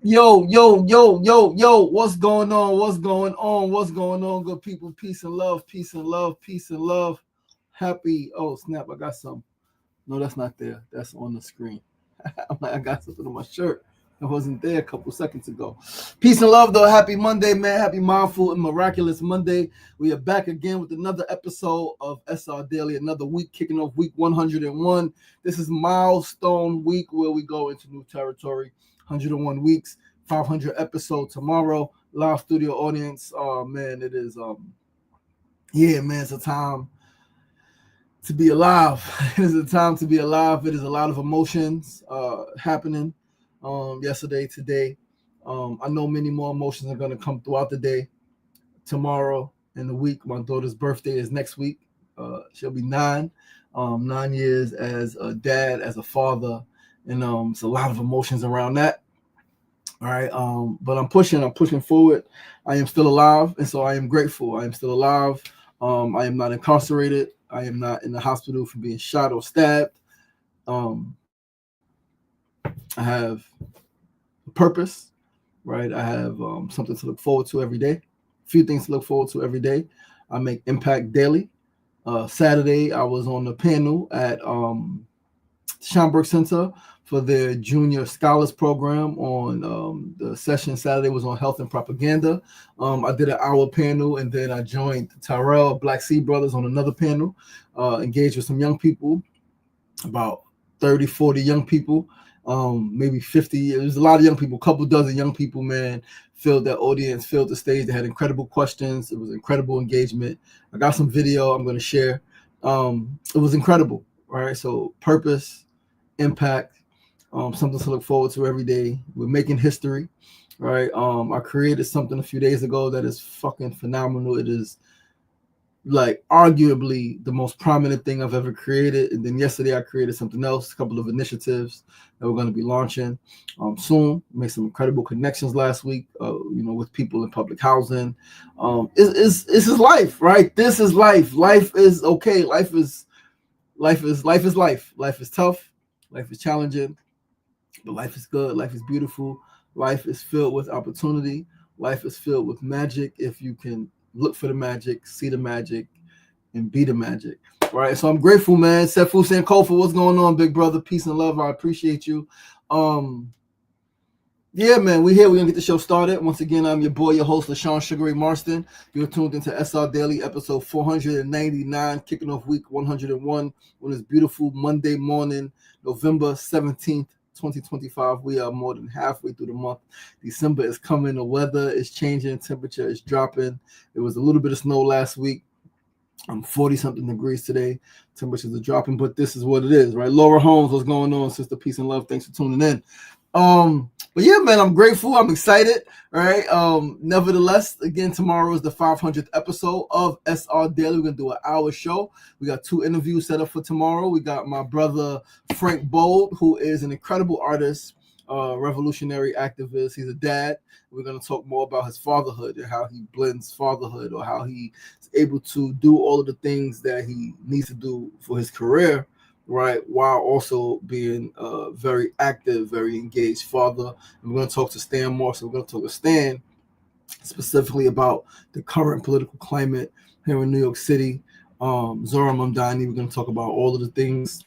Yo, what's going on? What's going on? What's going on, good people? Peace and love, peace and love, peace and love. Happy, oh snap, I got some. No, that's not there. That's on the screen. I'm like, I got something on my shirt. It wasn't there a couple seconds ago. Peace and love, though. Happy Monday, man. Happy Mindful and Miraculous Monday. We are back again with another episode of SRDaily, another week, kicking off week 101. This is milestone week where we go into new territory. 101 weeks, 500 episode tomorrow. Live studio audience. Oh, man, it is, man, it's a time to be alive. It is a time to be alive. It is a lot of emotions happening yesterday, today. I know many more emotions are going to come throughout the day. Tomorrow and the week, my daughter's birthday is next week. She'll be 9 years as a dad, as a father, and it's a lot of emotions around that. All right, but I'm pushing forward. I am still alive, and so I am grateful. I am still alive. I am not incarcerated. I am not in the hospital for being shot or stabbed. I have a purpose, right? I have something to look forward to every day. A few things to look forward to every day. I make impact daily. Saturday, I was on the panel at Schomburg Center for their Junior Scholars Program. On the session Saturday was on health and propaganda. I did an hour panel, and then I joined Tyrell Black Sea Brothers on another panel, engaged with some young people, about 30, 40 young people, maybe 50. It was a lot of young people, a couple dozen young people, man, filled that audience, filled the stage. They had incredible questions. It was incredible engagement. I got some video I'm going to share. It was incredible, right? So purpose, impact, something to look forward to every day. We're making history, right? I created something a few days ago that is fucking phenomenal. It is like arguably the most prominent thing I've ever created. And then yesterday I created something else, a couple of initiatives that we're going to be launching soon. Made some incredible connections last week, with people in public housing. This is life, right? This is life. Life is okay. Life is life. Life is tough. Life is challenging. But life is good. Life is beautiful. Life is filled with opportunity. Life is filled with magic if you can look for the magic, see the magic, and be the magic. All right. So I'm grateful, man. Sefu Sankofa, what's going on, big brother? Peace and love. I appreciate you. Yeah, man, we're here. We're going to get the show started. Once again, I'm your boy, your host, LaShawn Sugar Ray Marston. You're tuned into SRDaily, episode 499, kicking off week 101 on this beautiful Monday morning, November 17th. 2025. We are more than halfway through the month. December is coming. The weather is changing. Temperature is dropping. It was a little bit of snow last week. 40 something degrees today. Temperatures are dropping, but this is what it is, right? Laura Holmes, what's going on, sister? Peace and love. Thanks for tuning in. But yeah, man, I'm grateful. I'm excited. All right. Nevertheless, again, tomorrow is the 500th episode of SRDaily. We're gonna do an hour show. We got 2 interviews set up for tomorrow. We got my brother Frank Bold, who is an incredible artist, revolutionary activist. He's a dad. We're gonna talk more about his fatherhood and how he blends fatherhood, or how he is able to do all of the things that he needs to do for his career, right, while also being a very active, very engaged father. And we're going to talk to Stan Moore. So we're going to talk to Stan specifically about the current political climate here in New York City. Zora Mamdani, we're going to talk about all of the things.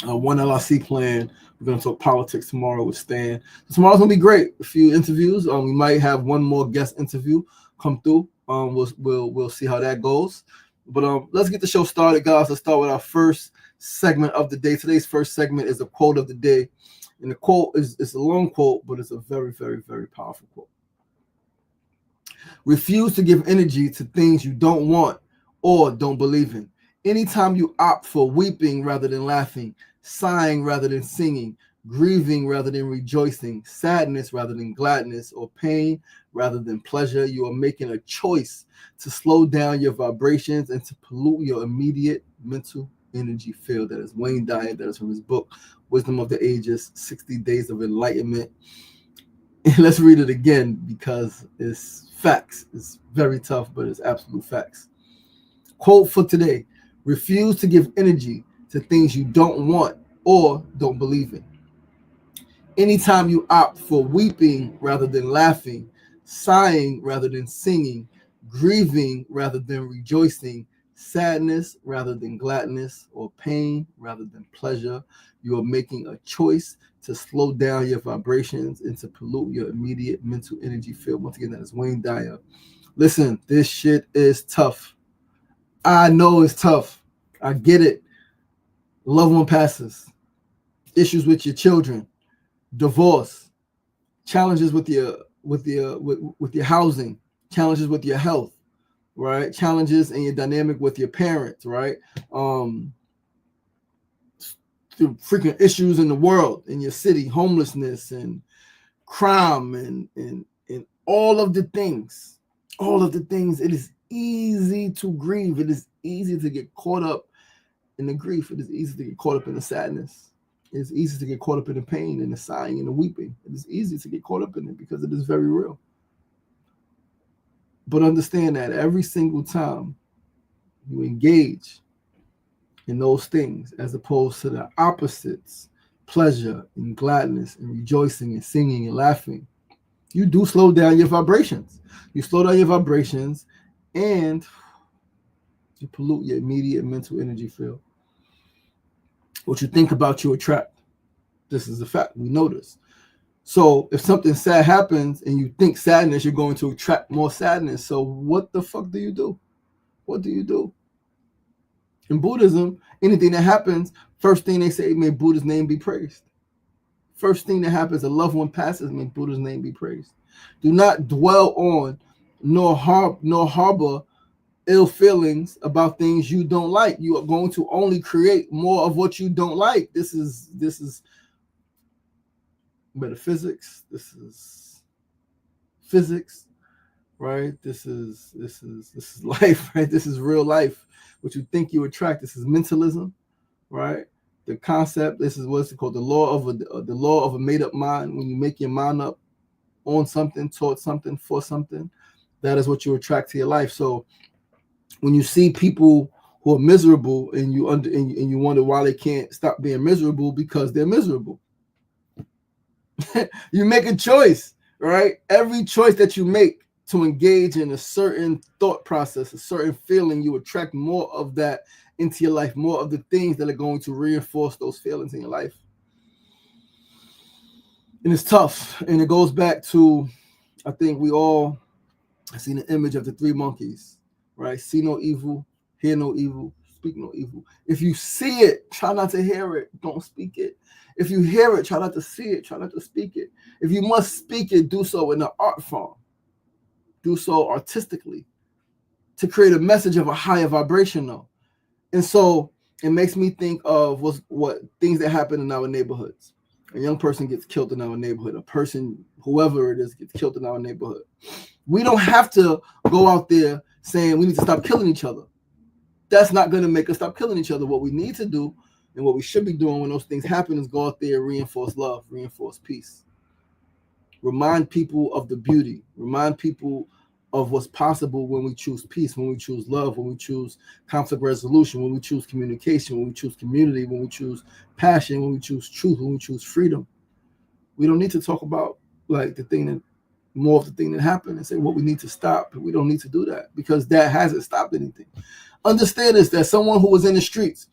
One LRC plan. We're going to talk politics tomorrow with Stan. So tomorrow's going to be great. A few interviews. We might have one more guest interview come through. We'll see how that goes. But let's get the show started, guys. Let's start with our first segment of the day. Today's first segment is a quote of the day, and the quote is a long quote, but it's a very, very, very powerful quote. Refuse to give energy to things you don't want or don't believe in. Anytime you opt for weeping rather than laughing, sighing rather than singing, grieving rather than rejoicing, sadness rather than gladness, or pain rather than pleasure, you are making a choice to slow down your vibrations and to pollute your immediate mental energy field. That is Wayne Dyer. That is from his book, Wisdom of the Ages, 60 Days of Enlightenment. And let's read it again because it's facts. It's very tough, but it's absolute facts. Quote for today: refuse to give energy to things you don't want or don't believe in. Anytime you opt for weeping rather than laughing, sighing rather than singing, grieving rather than rejoicing, sadness rather than gladness, or pain rather than pleasure, you are making a choice to slow down your vibrations and to pollute your immediate mental energy field. Once again, that is Wayne Dyer. Listen, this shit is tough. I know it's tough. I get it. Loved one passes. Issues with your children, divorce, challenges with your housing, challenges with your health, right? Challenges in your dynamic with your parents, right? The freaking issues in the world, in your city, homelessness and crime and all of the things. All of the things. It is easy to grieve. It is easy to get caught up in the grief. It is easy to get caught up in the sadness. It's easy to get caught up in the pain and the sighing and the weeping. It is easy to get caught up in it because it is very real. But understand that every single time you engage in those things, as opposed to the opposites, pleasure and gladness and rejoicing and singing and laughing, you do slow down your vibrations. You slow down your vibrations and you pollute your immediate mental energy field. What you think about, you attract. This is a fact. We know this. So if something sad happens and you think sadness, you're going to attract more sadness. So what the fuck do you do? What do you do? In Buddhism, anything that happens, first thing they say, may Buddha's name be praised. First thing that happens, a loved one passes, may Buddha's name be praised. Do not dwell on nor harbor ill feelings about things you don't like. You are going to only create more of what you don't like. This is metaphysics. This is physics, right? This is life, right? This is real life. What you think you attract. This is mentalism, right? The concept. This is what's called the law of a made up mind. When you make your mind up on something, towards something, for something, that is what you attract to your life. So when you see people who are miserable and you wonder why they can't stop being miserable, because they're miserable. You make a choice, right? Every choice that you make to engage in a certain thought process, a certain feeling, you attract more of that into your life, more of the things that are going to reinforce those feelings in your life. And it's tough. And it goes back to, I think we all have seen the image of the three monkeys, right? See no evil, hear no evil, speak no evil. If you see it, try not to hear it. Don't speak it. If you hear it, try not to see it. Try not to speak it. If you must speak it, do so in an art form. Do so artistically to create a message of a higher vibration, though. And so it makes me think of what things that happen in our neighborhoods. A young person gets killed in our neighborhood. A person, whoever it is, gets killed in our neighborhood. We don't have to go out there saying we need to stop killing each other. That's not going to make us stop killing each other. What we need to do and what we should be doing when those things happen is go out there and reinforce love, reinforce peace. Remind people of the beauty. Remind people of what's possible when we choose peace, when we choose love, when we choose conflict resolution, when we choose communication, when we choose community, when we choose passion, when we choose truth, when we choose freedom. We don't need to talk about like more of the thing that happened and say what we need to stop. We don't need to do that because that hasn't stopped anything. Understand this, that someone who was in the streets,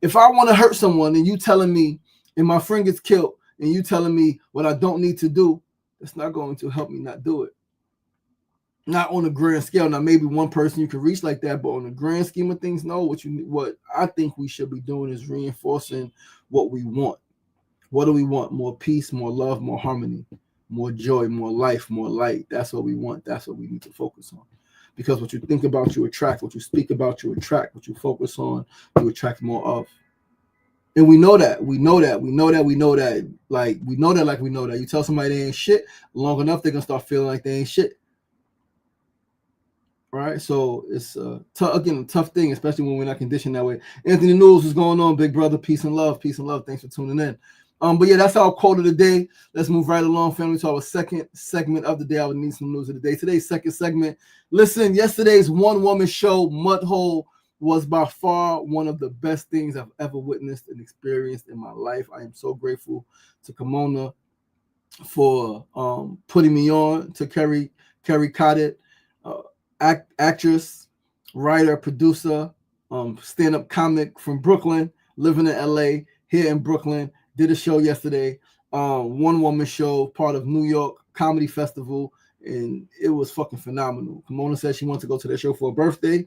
if I want to hurt someone and you telling me and my friend gets killed and you telling me what I don't need to do, that's not going to help me not do it. Not on a grand scale. Now, maybe one person you can reach like that, but on the grand scheme of things, no. What I think we should be doing is reinforcing what we want. What do we want? More peace, more love, more harmony, more joy, more life, more light. That's what we want. That's what we need to focus on. Because what you think about, you attract. What you speak about, you attract. What you focus on, you attract more of. And we know that. Like, we know that. You tell somebody they ain't shit, long enough, they're going to start feeling like they ain't shit. Right? So it's a tough thing, especially when we're not conditioned that way. Anthony News, what's going on, big brother? Peace and love. Peace and love. Thanks for tuning in. But yeah, that's our quote of the day. Let's move right along, family, to our second segment of the day. I would need some news of the day. Today's second segment. Listen, yesterday's one-woman show, Mudhole, was by far one of the best things I've ever witnessed and experienced in my life. I am so grateful to Kimona for putting me on to Kerry Cottet, actress, writer, producer, stand-up comic from Brooklyn, living in LA, here in Brooklyn. Did a show yesterday, one-woman show, part of New York Comedy Festival, and it was fucking phenomenal. Kimona said she wanted to go to that show for her birthday.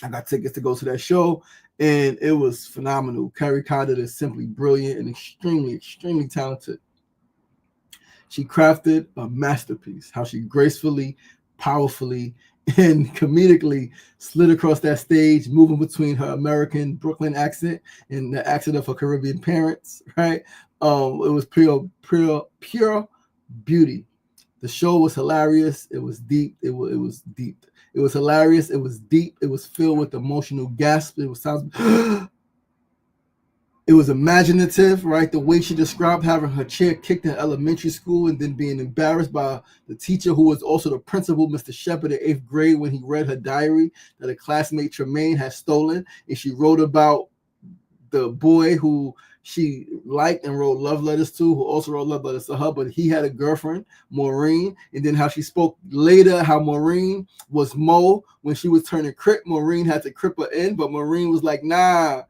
I got tickets to go to that show, and it was phenomenal. Kerry Cottet is simply brilliant and extremely, extremely talented. She crafted a masterpiece, how she gracefully, powerfully, and comedically slid across that stage, moving between her American Brooklyn accent and the accent of her Caribbean parents, right? It was pure beauty. The show was hilarious. It was deep. It was deep. It was hilarious. It was deep. It was filled with emotional gasps. It was sounds. It was imaginative, right? The way she described having her chair kicked in elementary school and then being embarrassed by the teacher who was also the principal, Mr. Shepard, in 8th grade when he read her diary that a classmate, Tremaine, had stolen. And she wrote about the boy who she liked and wrote love letters to, who also wrote love letters to her, but he had a girlfriend, Maureen. And then how she spoke later, how Maureen was Mo. When she was turning Crip, Maureen had to crip her in, but Maureen was like, nah,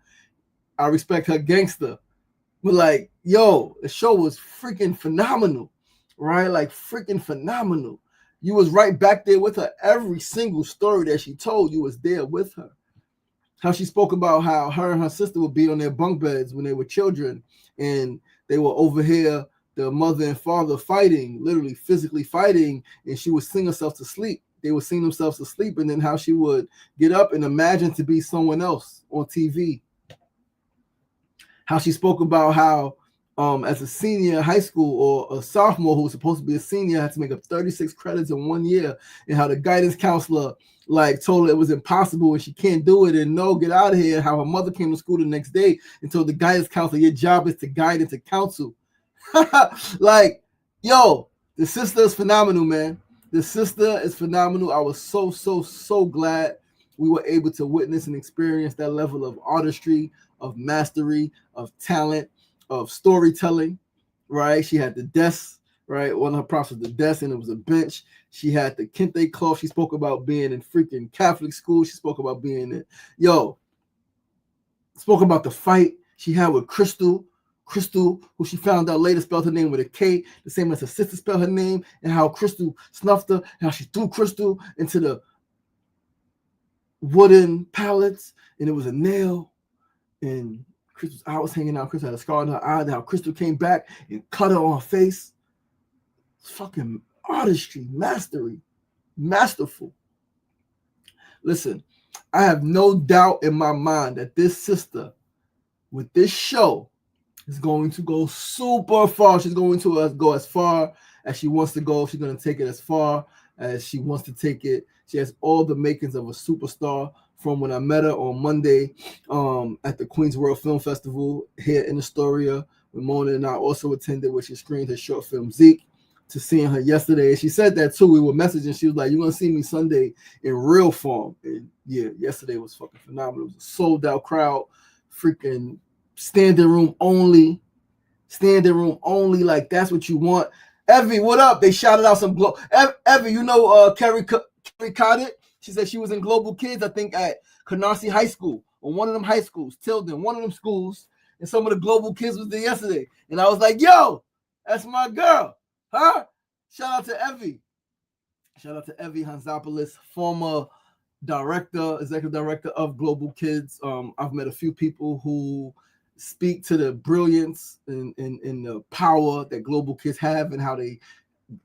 I respect her gangster. But like, yo, the show was freaking phenomenal, right? Like freaking phenomenal. You was right back there with her. Every single story that she told, you was there with her. How she spoke about how her and her sister would be on their bunk beds when they were children, and they were over here, the mother and father fighting, literally physically fighting, and she would sing herself to sleep. They would sing themselves to sleep, and then how she would get up and imagine to be someone else on TV. How she spoke about how as a senior in high school or a sophomore who was supposed to be a senior had to make up 36 credits in 1 year, and how the guidance counselor like told her it was impossible and she can't do it and no, get out of here. How her mother came to school the next day and told the guidance counselor, your job is to guide and to counsel. Like, yo, the sister is phenomenal, man. The sister is phenomenal. I was so glad we were able to witness and experience that level of artistry, of mastery, of talent, of storytelling, right? She had the desk, right? One of her props was the desk, and it was a bench. She had the kente cloth. She spoke about being in freaking Catholic school. She spoke about being in, spoke about the fight she had with Crystal, who she found out later spelled her name with a K, the same as her sister spelled her name, and how Crystal snuffed her, and how she threw Crystal into the wooden pallets, and it was a nail, and Crystal's eye was hanging out. Crystal had a scar on her eye. How Crystal came back and cut her on her face. It's fucking artistry, mastery, masterful. Listen, I have no doubt in my mind that this sister, with this show, is going to go super far. She's going to go as far as she wants to go. She's going to take it as far as she wants to take it. She has all the makings of a superstar. From when I met her on Monday at the Queens World Film Festival here in Astoria, when Mona and I also attended, where she screened her short film Zeke, to seeing her yesterday. And she said that too. We were messaging. She was like, you're going to see me Sunday in real form. And yeah, yesterday was fucking phenomenal. It was a sold out crowd, freaking standing room only. Like that's what you want. Evie, what up? They shouted out some Evie, you know Kerry Cottet? She said she was in Global Kids, I think at Canarsie High School, or one of them high schools, Tilden, one of them schools, and some of the Global Kids was there yesterday. And I was like, yo, that's my girl, huh? Shout out to Evie. Shout out to Evie Hanzopoulos, former executive director of Global Kids. I've met a few people who speak to the brilliance and the power that Global Kids have, and how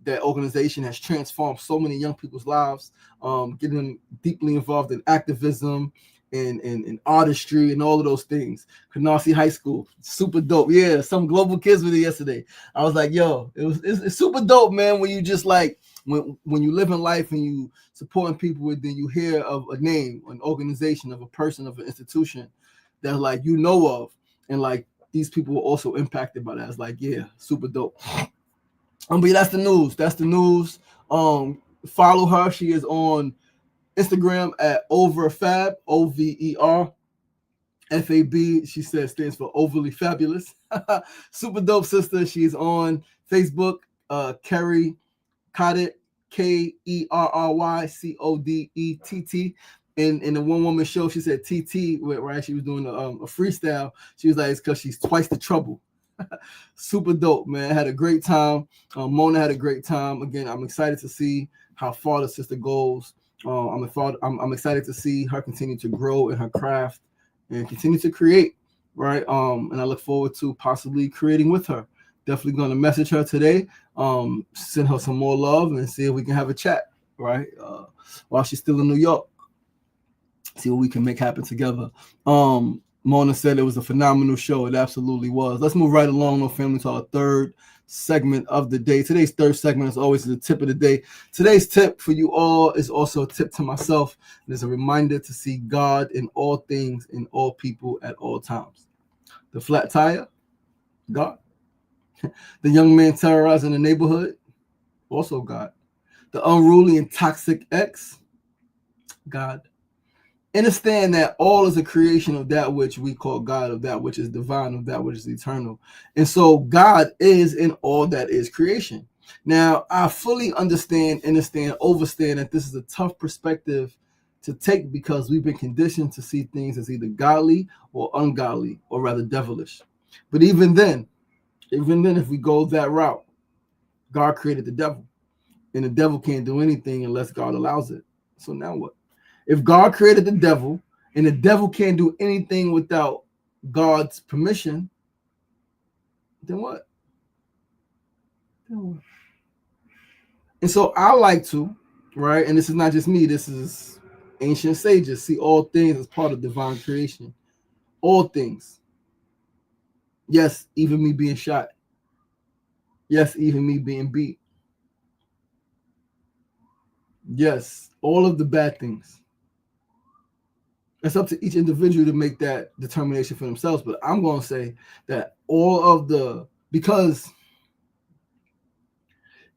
that organization has transformed so many young people's lives, getting them deeply involved in activism and artistry and all of those things. Canarsie High School, super dope. Yeah, some Global Kids were there yesterday. I was like, yo, it's super dope, man, when you just like, when you live in life and you supporting people, and then you hear of a name, an organization, of a person, of an institution that like you know of, and like these people were also impacted by that. It's like, yeah, super dope. But yeah, that's the news. Follow her. She is on Instagram at overfab, OVERFAB. She says stands for overly fabulous. Super dope sister. She's on Facebook, Kerry Codett, KerryCodett. And in the one woman show, she said TT, right? She was doing a freestyle. She was like, it's because she's twice the trouble. Super dope, man. Had a great time. Mona had a great time. Again, I'm excited to see how far the sister goes. I'm excited to see her continue to grow in her craft and continue to create, right? And I look forward to possibly creating with her. Definitely going to message her today, send her some more love, and see if we can have a chat, right? While she's still in New York, see what we can make happen together. Mona said it was a phenomenal show. It absolutely was. Let's move right along, family, to our third segment of the day. Today's third segment, as always, is the tip of the day. Today's tip for you all is also a tip to myself. It is a reminder to see God in all things, in all people, at all times. The flat tire, God. The young man terrorizing the neighborhood, also God. The unruly and toxic ex, God. Understand that all is a creation of that which we call God, of that which is divine, of that which is eternal. And so God is in all that is creation. Now, I fully understand, overstand that this is a tough perspective to take because we've been conditioned to see things as either godly or ungodly, or rather devilish. But even then, if we go that route, God created the devil, and the devil can't do anything unless God allows it. So now what? If God created the devil and the devil can't do anything without God's permission, then what? And so I like to, right? And this is not just me, this is ancient sages, see all things as part of divine creation. All things. Yes, even me being shot. Yes, even me being beat. Yes, all of the bad things. It's up to each individual to make that determination for themselves. But I'm going to say that because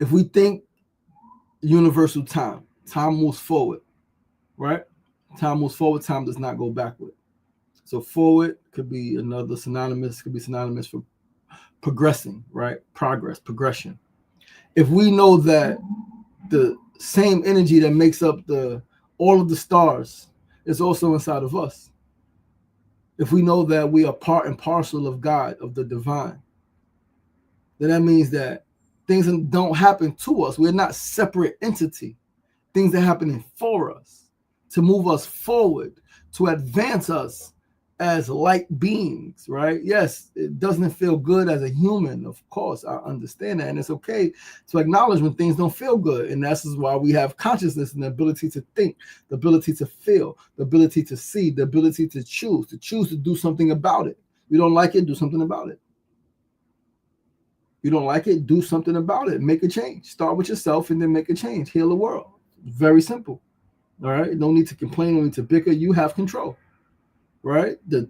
if we think universal time moves forward, right? Time moves forward, time does not go backward. So forward could be synonymous for progressing, right? Progress, progression. If we know that the same energy that makes up all of the stars is also inside of us, if we know that we are part and parcel of God, of the divine, then that means that things don't happen to us. We're not separate entity. Things are happening for us, to move us forward, to advance us as light beings, right? Yes, it doesn't feel good as a human. Of course, I understand that. And it's okay to acknowledge when things don't feel good. And that's why we have consciousness and the ability to think, the ability to feel, the ability to see, the ability to choose to do something about it. You don't like it, do something about it. You don't like it, do something about it. Make a change. Start with yourself and then make a change. Heal the world. Very simple. All right. No need to complain, no need to bicker. You have control. Right? The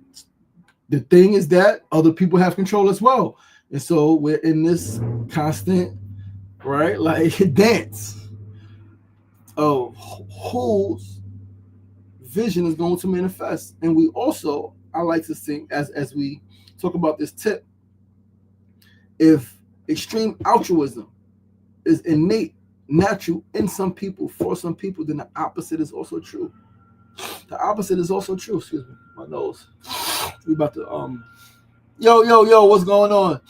thing is that other people have control as well. And so we're in this constant, right, like dance of whose vision is going to manifest. And we also, I like to think, as we talk about this tip, if extreme altruism is innate, natural in some people, for some people, then the opposite is also true. The opposite is also true. Excuse me, my nose. We about to yo, what's going on?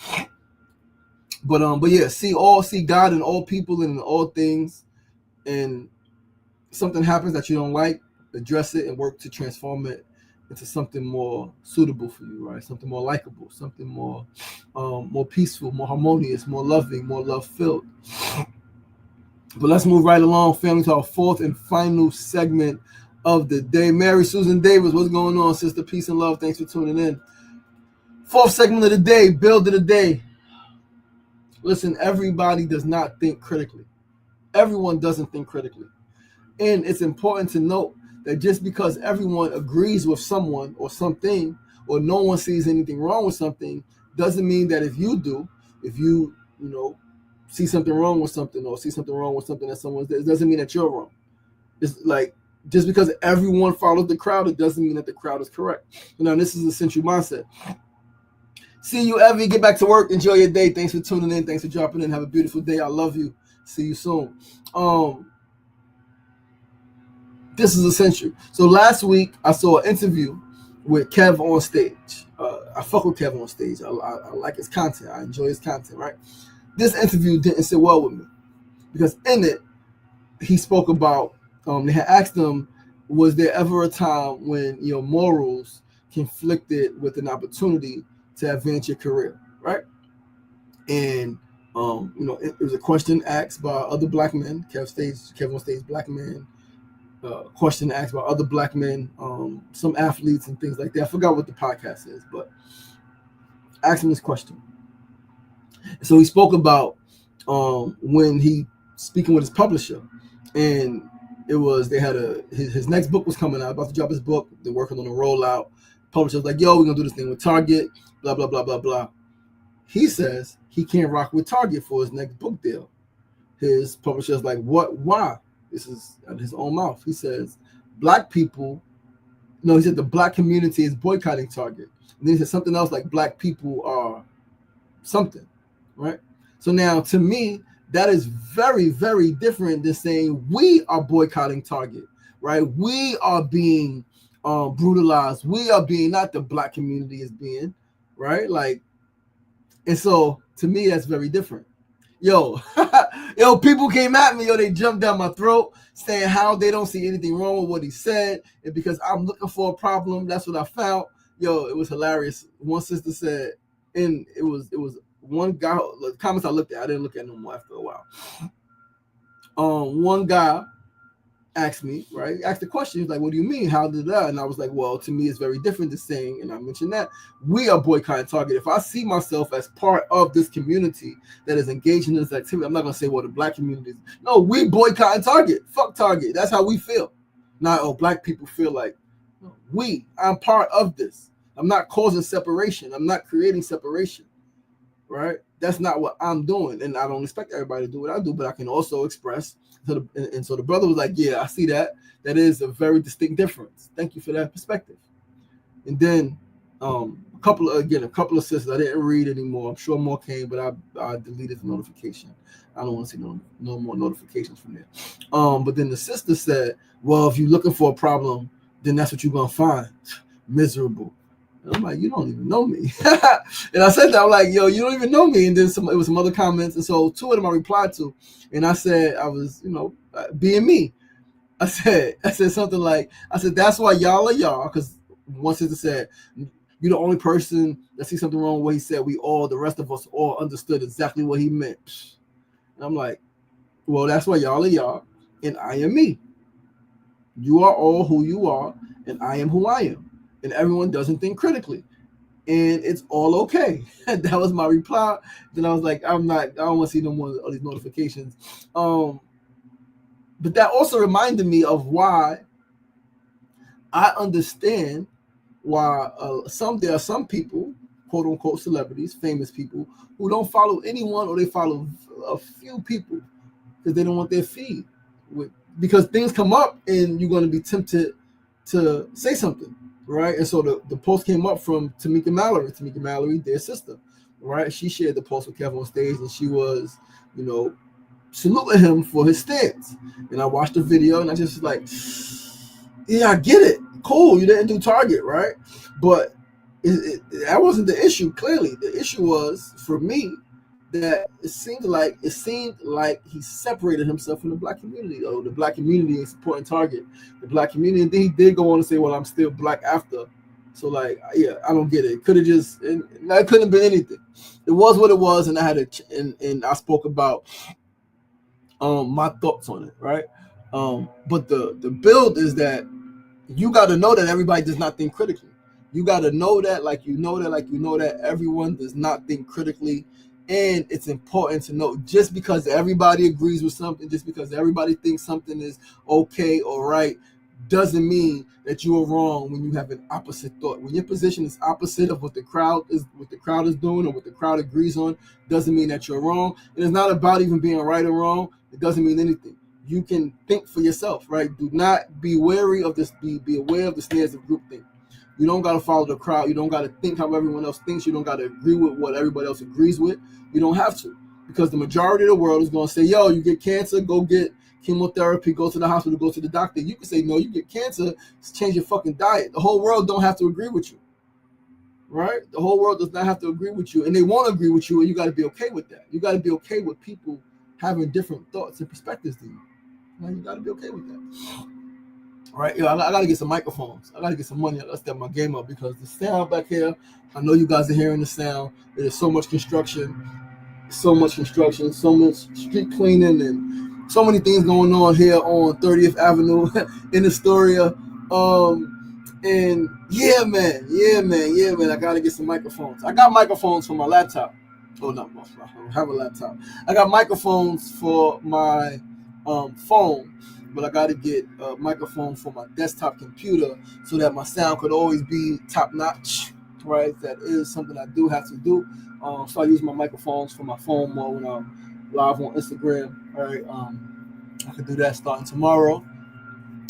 But yeah, see God in all people and in all things, and something happens that you don't like, address it and work to transform it into something more suitable for you, right? Something more likable, something more peaceful, more harmonious, more loving, more love-filled. But let's move right along, family, to our fourth and final segment of the day. Mary Susan Davis, what's going on, sister? Peace and love. Thanks for tuning in. Fourth segment of the day, build of the day. Listen, everybody does not think critically. Everyone doesn't think critically. And it's important to note that just because everyone agrees with someone or something, or no one sees anything wrong with something, doesn't mean that if you see something wrong with something, or see something wrong with something that someone does, it doesn't mean that you're wrong. It's like, just because everyone follows the crowd, it doesn't mean that the crowd is correct. Now, this is the central mindset. See you, Evie. Get back to work. Enjoy your day. Thanks for tuning in. Thanks for dropping in. Have a beautiful day. I love you. See you soon. This is essential. So last week I saw an interview with Kev on stage. I fuck with Kev on stage. I like his content. I enjoy his content, right? This interview didn't sit well with me because in it he spoke about. They had asked him, was there ever a time when your morals conflicted with an opportunity to advance your career, right? And it was a question asked by other black men. Kev on stage, black men. Question asked by other black men, some athletes and things like that. I forgot what the podcast is, but asked him this question. So he spoke about when he speaking with his publisher, and it was they had his next book was coming out, about to drop his book. They're working on a rollout. Publisher was like, "Yo, we're gonna do this thing with Target." Blah blah blah blah blah. He says he can't rock with Target for his next book deal. His publisher's like, "What? Why?" This is out of his own mouth. He says, black people, no, he said the black community is boycotting Target. And then he said something else like black people are something, right? So now to me, that is very, very different than saying we are boycotting Target, right? We are being brutalized. We are being, not the black community is being, right? Like, and so to me, that's very different. Yo, people came at me, they jumped down my throat saying how they don't see anything wrong with what he said. And because I'm looking for a problem, that's what I found. Yo, it was hilarious. One sister said, and it was one guy, the comments I looked at, I didn't look at no more after a while. One guy asked me, right? He asked the question, he's like, what do you mean? How did that? And I was like, well, to me, it's very different than saying, and I mentioned that, we are boycotting Target. If I see myself as part of this community that is engaged in this activity, I'm not going to say, well, the black community is. No, we boycotting Target. Fuck Target. That's how we feel. Not, black people feel like, I'm part of this. I'm not causing separation. I'm not creating separation, right? That's not what I'm doing. And I don't expect everybody to do what I do, but I can also express. So the brother was like, yeah, I see that. That is a very distinct difference. Thank you for that perspective. And then a couple of sisters I didn't read anymore. I'm sure more came, but I deleted the notification. I don't want to see no more notifications from there. But then the sister said, well, if you're looking for a problem, then that's what you're going to find. Miserable. And I'm like, you don't even know me. And I said that, I'm like, yo, you don't even know me. And then it was some other comments. And so two of them I replied to. And I said, I was, being me. I said something like, that's why y'all are y'all. Because one sister said, you're the only person that sees something wrong with what he said. The rest of us all understood exactly what he meant. And I'm like, well, that's why y'all are y'all. And I am me. You are all who you are. And I am who I am. And everyone doesn't think critically, and it's all okay. That was my reply. Then I was like, I don't want to see no more of these notifications. But that also reminded me of why I understand why there are some people, quote unquote celebrities, famous people, who don't follow anyone, or they follow a few people because they don't want their feed. Because things come up and you're going to be tempted to say something. Right, and so the post came up from Tamika Mallory, their sister, right? She shared the post with Kevin on stage, and she was, saluting him for his stance. And I watched the video, and I just was like, yeah, I get it. Cool, you didn't do Target, right? But that wasn't the issue. Clearly, the issue was for me that it seemed like he separated himself from the black community. Oh, the black community is supporting Target. The black community, and then he did go on to say, well, I'm still black after. So like, yeah, I don't get it. Could have just, and that couldn't have been anything. It was what it was, and I had and I spoke about my thoughts on it, right? But the build is that you got to know that everybody does not think critically. You got to know that, like you know that everyone does not think critically. And it's important to know, just because everybody agrees with something, just because everybody thinks something is okay or right, doesn't mean that you are wrong when you have an opposite thought. When your position is opposite of what the crowd is doing or what the crowd agrees on, doesn't mean that you're wrong. And it's not about even being right or wrong. It doesn't mean anything. You can think for yourself, right? Do not be wary of this. Be aware of the snares of groupthink. You don't got to follow the crowd. You don't got to think how everyone else thinks. You don't got to agree with what everybody else agrees with. You don't have to, because the majority of the world is going to say, yo, you get cancer, go get chemotherapy, go to the hospital, go to the doctor. You can say, no, you get cancer, change your fucking diet. The whole world don't have to agree with you, right? The whole world does not have to agree with you, and they won't agree with you, and you got to be okay with that. You got to be okay with people having different thoughts and perspectives than you. You got to be okay with that. Right, I got to get some microphones. I got to get some money. I got to step my game up, because the sound back here, I know you guys are hearing the sound. There's so much construction, so much street cleaning, and so many things going on here on 30th Avenue in Astoria. And yeah, man. I got to get some microphones. I got microphones for my laptop. Oh, no, I don't have a laptop. I got microphones for my phone. But I got to get a microphone for my desktop computer so that my sound could always be top notch, right? That is something I do have to do. So I use my microphones for my phone more when I'm live on Instagram, right? I could do that starting tomorrow.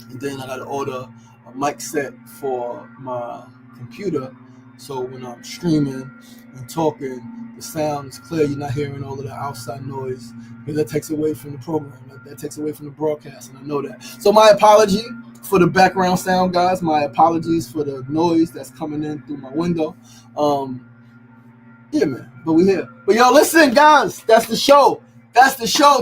And then I got to order a mic set for my computer, so when I'm streaming and talking, the sound is clear. You're not hearing all of the outside noise, because that takes away from the program. That takes away from the broadcast, and I know that. So my apology for the background sound, guys. My apologies for the noise that's coming in through my window. Yeah, man. But we here. But yo, listen, guys. That's the show.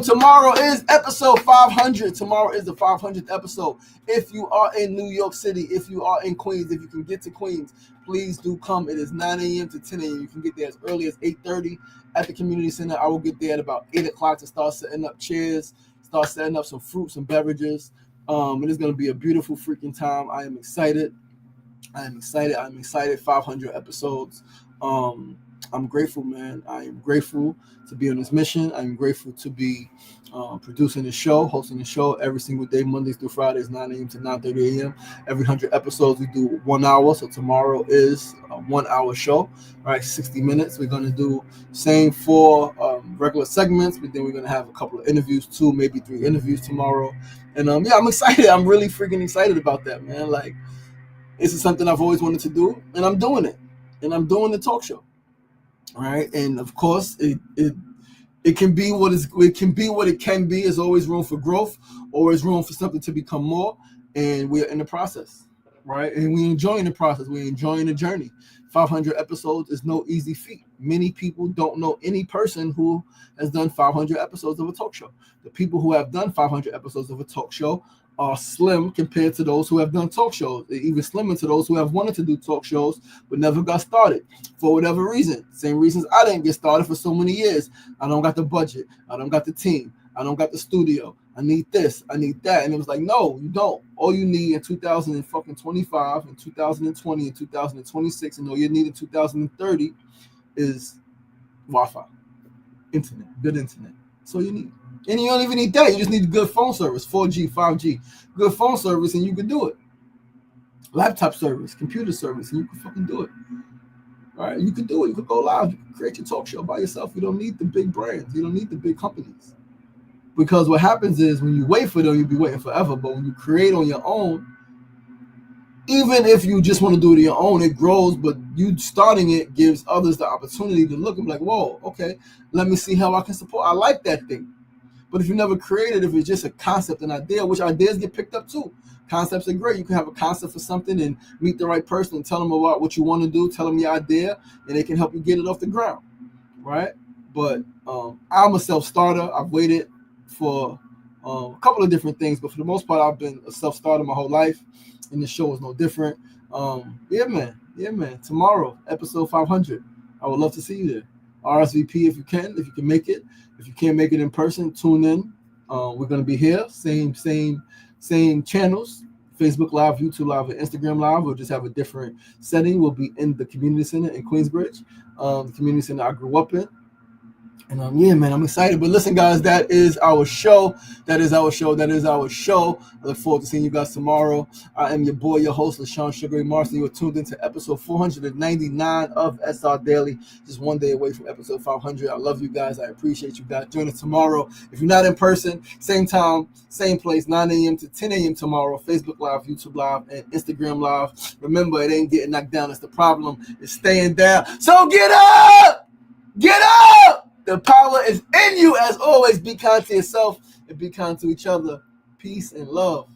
Tomorrow is episode 500. Tomorrow is the 500th episode. If you are in New York City, if you are in Queens, if you can get to Queens, please do come. It is 9 a.m. to 10 a.m. You can get there as early as 8:30 at the community center. I will get there at about 8 o'clock to start setting up chairs, start setting up some fruits and beverages. It is going to be a beautiful freaking time. I am excited. I'm excited. 500 episodes. I'm grateful, man. I am grateful to be on this mission. I'm grateful to be producing the show, hosting the show every single day, Mondays through Fridays, 9 a.m. to 9:30 a.m. Every 100 episodes, we do 1 hour. So tomorrow is a 1 hour show, right? 60 minutes. We're going to do same 4 regular segments, but then we're going to have a couple of interviews, 2, maybe 3 interviews tomorrow. And yeah, I'm excited. I'm really freaking excited about that, man. Like, this is something I've always wanted to do, and I'm doing it. And I'm doing the talk show. Right, and of course, it can be what it can be. There's always room for growth, always room for something to become more, and we're in the process, right? And we're enjoying the process. We're enjoying the journey. 500 episodes is no easy feat. Many people don't know any person who has done 500 episodes of a talk show. The people who have done 500 episodes of a talk show are slim compared to those who have done talk shows. They're even slimmer to those who have wanted to do talk shows but never got started for whatever reason. Same reasons I didn't get started for so many years. I don't got the budget. I don't got the team. I don't got the studio. I need this. I need that. And it was like, no, you don't. All you need in 2025 and 2020 and 2026 and all you need in 2030 is Wi-Fi, internet, good internet. That's all you need. And you don't even need that. You just need good phone service, 4G, 5G, good phone service, and you can do it. Laptop service, computer service, and you can fucking do it. All right, you can do it. You can go live. You can create your talk show by yourself. You don't need the big brands. You don't need the big companies. Because what happens is when you wait for them, you'll be waiting forever. But when you create on your own, even if you just want to do it on your own, it grows. But you starting it gives others the opportunity to look and be like, whoa, okay, let me see how I can support. I like that thing. But if you never created, if it's just a concept, an idea, which ideas get picked up too. Concepts are great. You can have a concept for something and meet the right person and tell them about what you want to do, tell them your idea, and they can help you get it off the ground, right? But I'm a self-starter. I've waited for a couple of different things, but for the most part, I've been a self-starter my whole life, and this show is no different. Yeah, man. Tomorrow, episode 500. I would love to see you there. RSVP if you can make it. If you can't make it in person, tune in. We're going to be here, same channels, Facebook Live, YouTube Live, and Instagram Live. We'll just have a different setting. We'll be in the community center in Queensbridge, the community center I grew up in. And yeah, man, I'm excited. But listen, guys, that is our show. That is our show. I look forward to seeing you guys tomorrow. I am your boy, your host, LaShawn Sugary Marston. You are tuned into episode 499 of SR Daily. Just one day away from episode 500. I love you guys. I appreciate you guys. Join us tomorrow. If you're not in person, same time, same place, 9 a.m. to 10 a.m. tomorrow. Facebook Live, YouTube Live, and Instagram Live. Remember, it ain't getting knocked down. That's the problem. It's staying down. So get up! Get up! The power is in you. As always, be kind to yourself and be kind to each other. Peace and love.